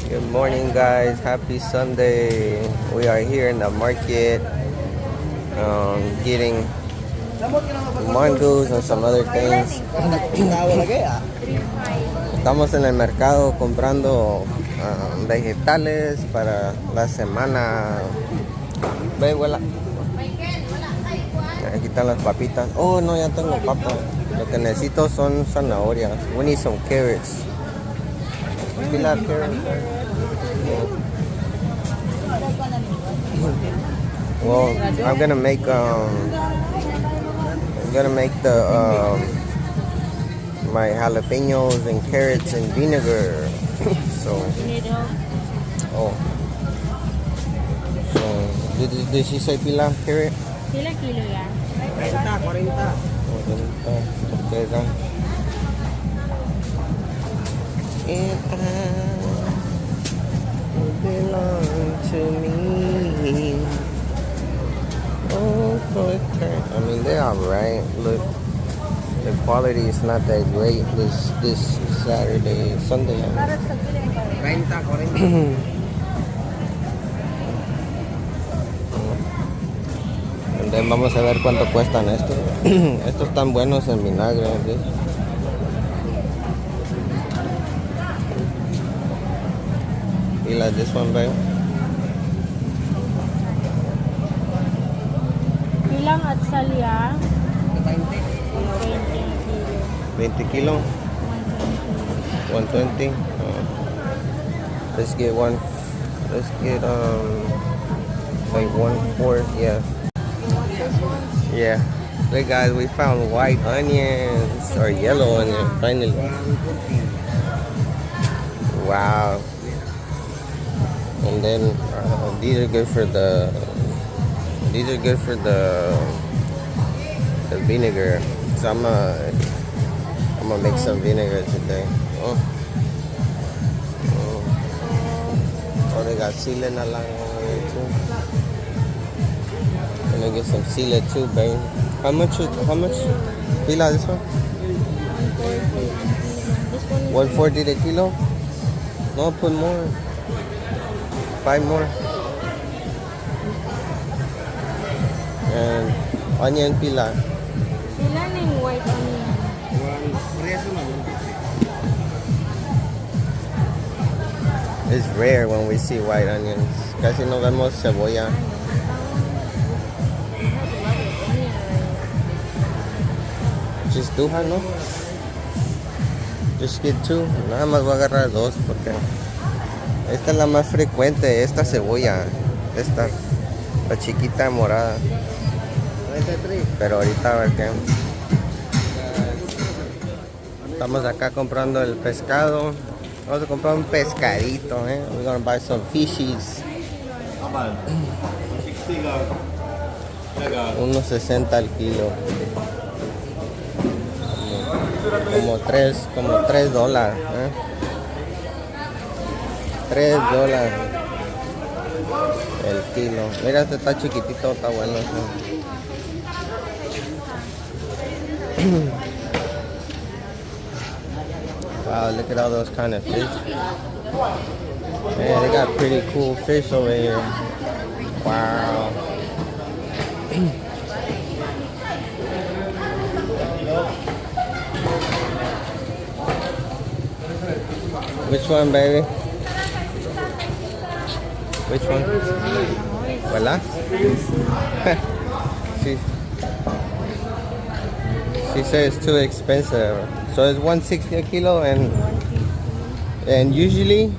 Good morning, guys. Happy Sunday. We are here in the market getting mangoes and some other things. Estamos en el mercado comprando vegetales para la semana. Ve, abuela. Aquí están las papitas. Oh, no, ya tengo papas. Lo que necesito son zanahorias. We need some carrots. Still have carrots? Well, I'm gonna make the my jalapenos and carrots and vinegar. So, oh, so did she say pila carrot? Pila kilo ya? 40. Okay, done. And I belong to me. Oh, okay. I mean, they're alright. Look, the quality is not that great this Sunday. 30, 40. And then vamos a ver cuánto cuestan estos. Estos están buenos en vinagre. ¿Sí? You like this one, babe? Ilang atsal ya? 20 kilo? 120. Let's get one. Let's get like 1/4. Yeah. Yeah. Look, guys, we found white onions or yellow onions finally. Wow. And then these are good for the vinegar. So I'm gonna make some vinegar today. Oh, they got sile na lang over here too. Gonna get some sile too, babe. How much? Pila this one? 140 the kilo. No, put more. 5 more. And onion pila. Sila ning white onion. It's rare when we see white onions. Casi no vemos cebolla. Just do, ¿no? Just get 2. Nada más voy a agarrar 2 porque esta es la más frecuente, esta cebolla. Esta, la chiquita morada. Pero ahorita a ver qué. Estamos acá comprando el pescado. Vamos a comprar un pescadito, We're gonna buy some fishies. 1.60 al kilo. Como $3 dólares, $3 el kilo. Mira, este está chiquitito, está bueno. Wow, look at all those kind of fish. Man, they got pretty cool fish over here. Wow. Which one, baby? Which one? Voila. She says it's too expensive. So it's 160 a kilo, and usually,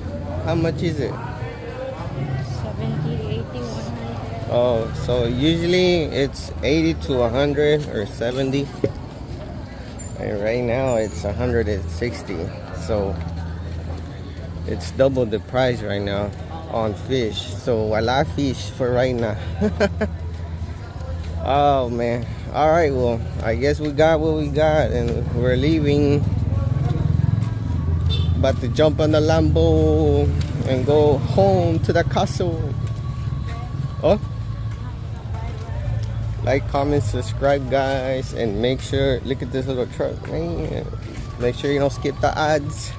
how much is it? 70, 80, 100. Oh, so usually it's 80 to 100 or 70, and right now it's 160. So it's double the price right now on fish. So voila fish for right now. Oh man. Alright, well, I guess we got what we got and we're leaving. About to jump on the Lambo and go home to the castle. Oh, like, comment, subscribe, guys, and make sure, look at this little truck, man. Make sure you don't skip the ads.